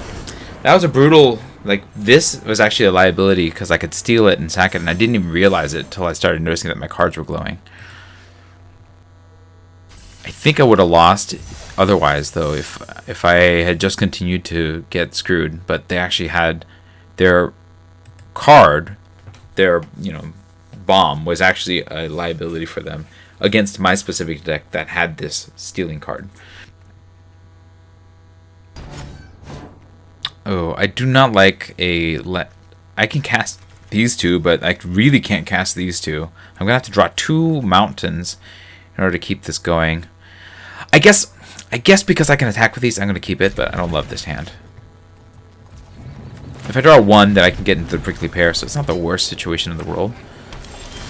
That was a brutal... Like, this was actually a liability, because I could steal it and sack it, and I didn't even realize it until I started noticing that my cards were glowing. I think I would have lost otherwise, though, if I had just continued to get screwed. But they actually had their card, their bomb was actually a liability for them. against my specific deck that had this stealing card. Oh, I do not like I can cast these two, but I really can't cast these two. I'm gonna have to draw 2 mountains in order to keep this going. I guess because I can attack with these, I'm gonna keep it, but I don't love this hand. If I draw 1, then I can get into the prickly pear, so it's not the worst situation in the world.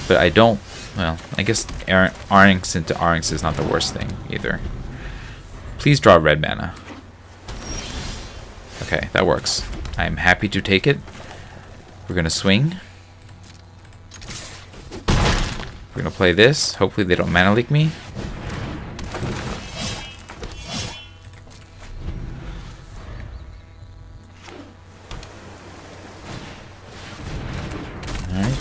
But I don't. Well, I guess Arnix into Arnix is not the worst thing either. Please draw red mana. Okay, that works. I'm happy to take it. We're going to swing. We're going to play this. Hopefully they don't mana leak me. Alright,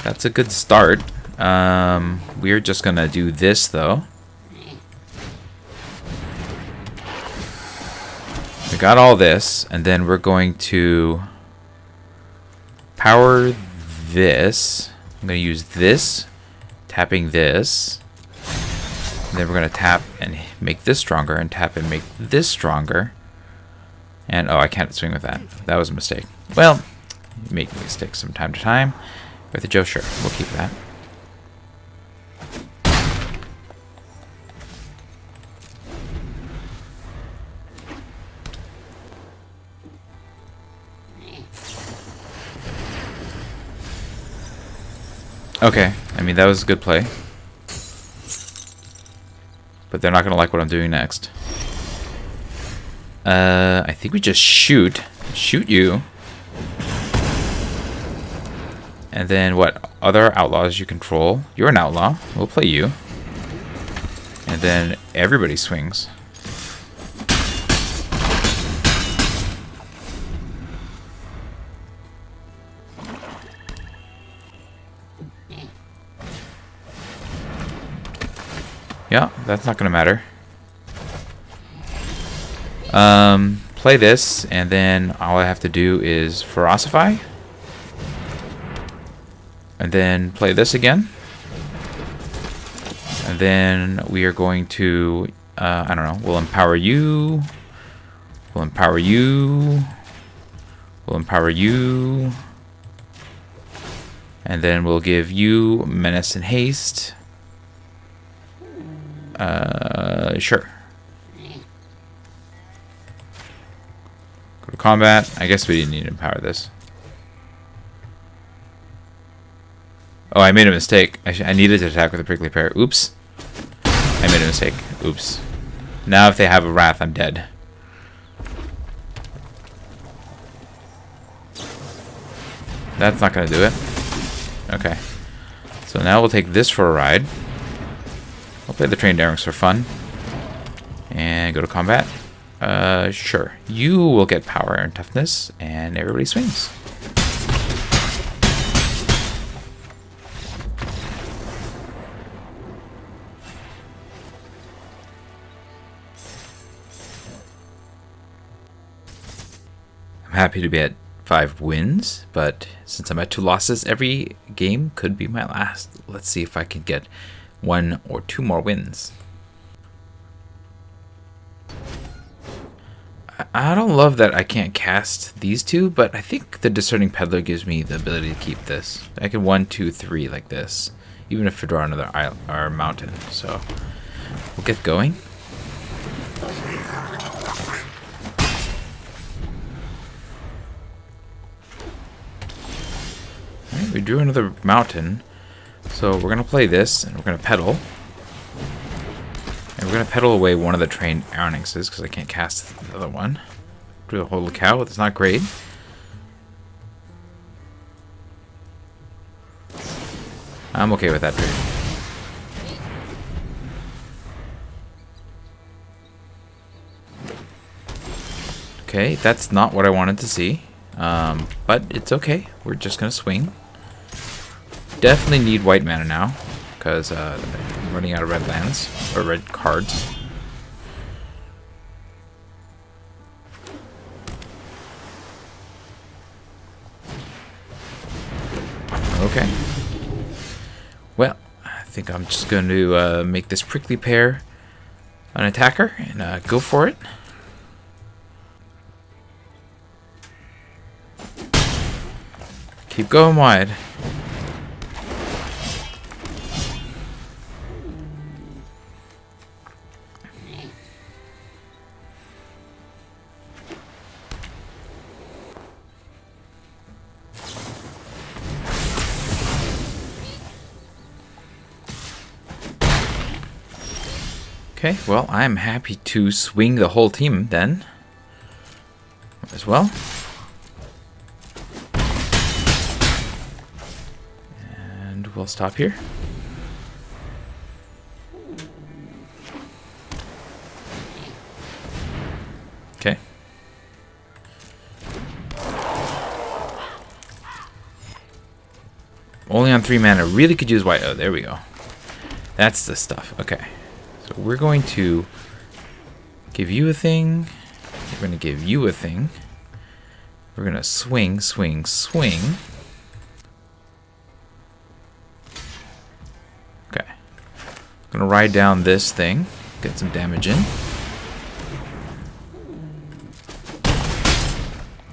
that's a good start. We're just going to do this though. We got all this, and then we're going to power this. I'm going to use this, tapping this, and then we're going to tap and make this stronger, and tap and make this stronger. And oh, I can't swing with that. That was a mistake. Well, make mistakes from time to time. With the Joe, sure, we'll keep that. Okay, I mean, that was a good play. But they're not going to like what I'm doing next. I think we just shoot. Shoot you. And then what other outlaws you control? You're an outlaw. We'll play you. And then everybody swings. Yeah, that's not gonna matter. Play this, and then all I have to do is Ferocify. And then play this again. And then we are going to, I don't know, we'll empower you. We'll empower you. We'll empower you. And then we'll give you Menace and Haste. Sure. Go to combat. I guess we didn't need to empower this. Oh, I made a mistake. I needed to attack with a prickly pear. Oops. I made a mistake. Oops. Now if they have a wrath, I'm dead. That's not gonna do it. Okay. So now we'll take this for a ride. We'll play the trained Arnix for fun. And go to combat. Sure. You will get power and toughness, and everybody swings. I'm happy to be at 5 wins, but since I'm at 2 losses, every game could be my last. Let's see if I can get 1 or 2 more wins. I don't love that I can't cast these two, but I think the Discerning Peddler gives me the ability to keep this. I can 1, 2, 3 like this, even if I draw another or mountain. So we'll get going. Alright, we drew another mountain, so we're gonna play this, and we're gonna pedal. And we're going to pedal away one of the trained Arnixes, because I can't cast the other one. Do a holy cow, that's not great. I'm okay with that trade. Okay, that's not what I wanted to see. But it's okay. We're just going to swing. Definitely need white mana now, because I'm running out of red lands, or red cards. Okay. Well, think I'm just going to make this prickly pear an attacker and go for it. Keep going wide. Okay, well, I'm happy to swing the whole team then as well. And we'll stop here. Okay. Only on 3 mana. Really could use white. Oh, there we go. That's the stuff. Okay. So we're going to give you a thing. We're going to give you a thing. We're going to swing, swing, swing. Okay. I'm going to ride down this thing. Get some damage in.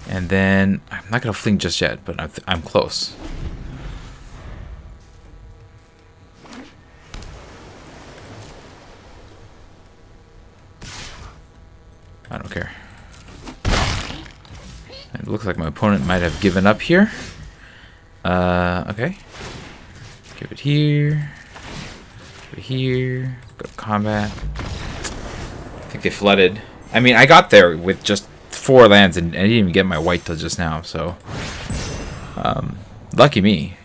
And then, I'm not going to fling just yet, but I'm close. I don't care. It looks like my opponent might have given up here. Okay. Give it here. Give it here. Go to combat. I think they flooded. I mean, I got there with just 4 lands and I didn't even get my white till just now, so lucky me.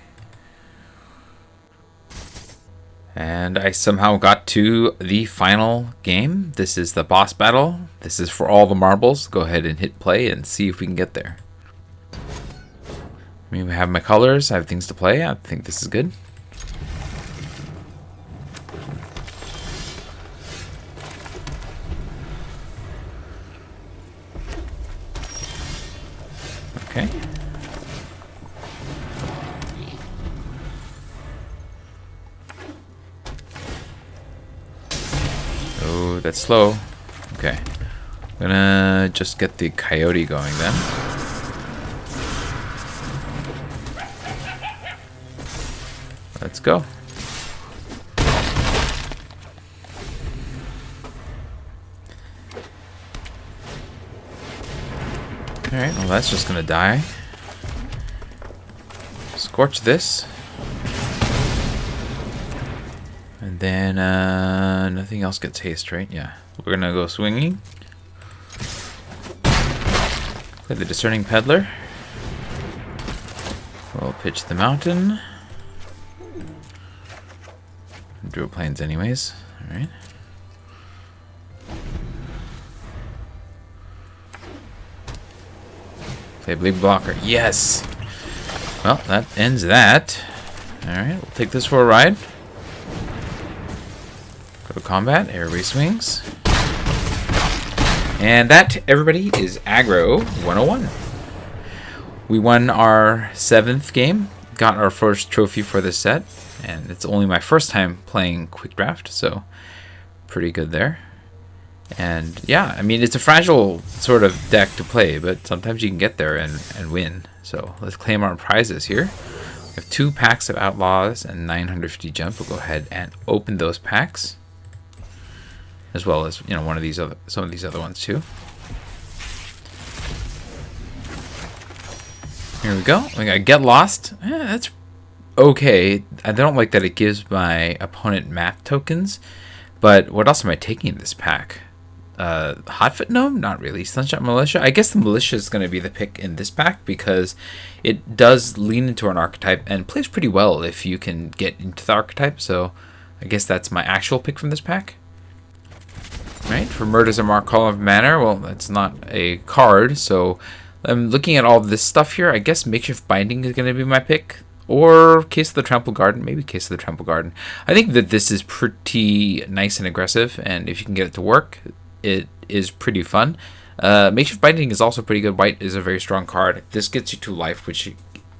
And I somehow got to the final game. This is the boss battle. This is for all the marbles. Go ahead and hit play and see if we can get there. I mean, we have my colors. I have things to play. I think this is good. Okay. Oh, that's slow. Okay. I'm gonna just get the coyote going then. Let's go. Alright, well that's just gonna die. Scorch this. And then, nothing else gets haste, right? Yeah. We're gonna go swinging. Play the Discerning Peddler. We'll pitch the mountain. Druid Plains anyways. Alright. Play Bleed Blocker. Yes! Well, that ends that. Alright, we'll take this for a ride. Go to combat. Everybody swings. And that, everybody, is Aggro 101. We won our 7th game. Got our first trophy for this set. And it's only my first time playing Quick Draft, so pretty good there. And yeah, I mean, it's a fragile sort of deck to play, but sometimes you can get there and win. So let's claim our prizes here. We have 2 packs of Outlaws and 950 jump. We'll go ahead and open those packs, as well as, you know, some of these other ones too. Here we go. We got Get Lost. That's okay. I don't like that it gives my opponent map tokens, but what else am I taking in this pack? Hotfoot Gnome? Not really. Sunshot Militia? I guess the Militia is going to be the pick in this pack because it does lean into an archetype and plays pretty well if you can get into the archetype, so I guess that's my actual pick from this pack. Right, for Murders and Mark Call of Manor, well, that's not a card, so I'm looking at all this stuff here. I guess Makeshift Binding is going to be my pick, or Case of the Trampled Garden, maybe Case of the Trampled Garden. I think that this is pretty nice and aggressive, and if you can get it to work, it is pretty fun. Makeshift Binding is also pretty good. White is a very strong card. This gets you 2 life, which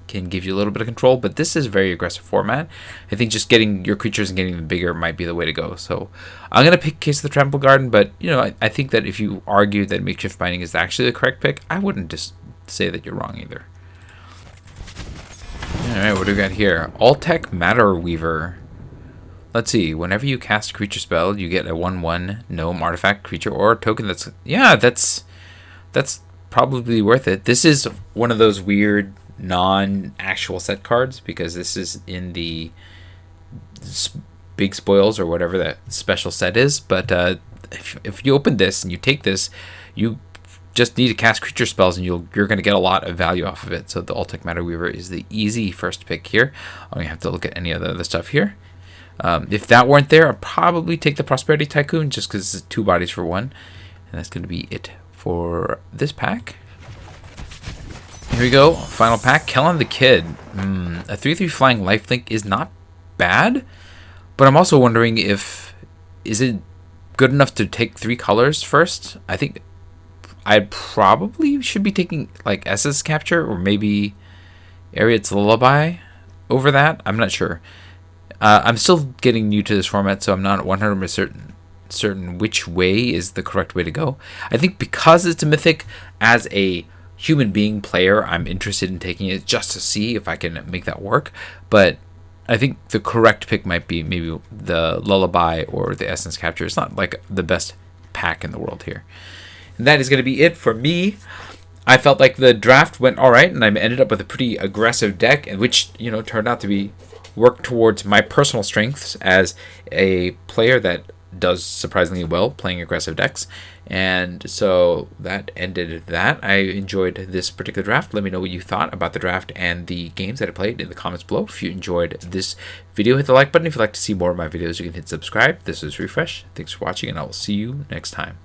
can give you a little bit of control, but this is a very aggressive format. I think just getting your creatures and getting them bigger might be the way to go. So I'm going to pick Case of the Trample Garden, but I think that if you argue that Makeshift Binding is actually the correct pick, I wouldn't just say that you're wrong either. Alright, what do we got here? Altec Matter Weaver. Let's see, whenever you cast a creature spell, you get a 1/1 gnome artifact creature or token that's... Yeah, that's probably worth it. This is one of those weird non-actual set cards because this is in the big spoils or whatever that special set is. But if you open this and you take this, you just need to cast creature spells and you're going to get a lot of value off of it. So the Altec Matter Weaver is the easy first pick here. I'm going to have to look at any of the other stuff here. If that weren't there, I'd probably take the Prosperity Tycoon just because it's 2 bodies for 1. And that's going to be it for this pack. Here we go, final pack, Kellen the Kid. A 3/3 flying lifelink is not bad, but I'm also wondering is it good enough to take 3 colors first? I think I probably should be taking like Essence Capture or maybe Ariad's Lullaby over that. I'm not sure. I'm still getting new to this format, so I'm not 100% certain which way is the correct way to go. I think because it's a mythic, as a human being player, I'm interested in taking it just to see if I can make that work. But I think the correct pick might be maybe the Lullaby or the Essence Capture. It's not like the best pack in the world here. And that is going to be it for me. I felt like the draft went all right, and I ended up with a pretty aggressive deck, which turned out to be work towards my personal strengths as a player that does surprisingly well playing aggressive decks. And so that ended that. I enjoyed this particular draft. Let me know what you thought about the draft and the games that I played in the comments below. If you enjoyed this video, hit the like button. If you'd like to see more of my videos, you can hit subscribe. This is Refresh. Thanks for watching, and I will see you next time.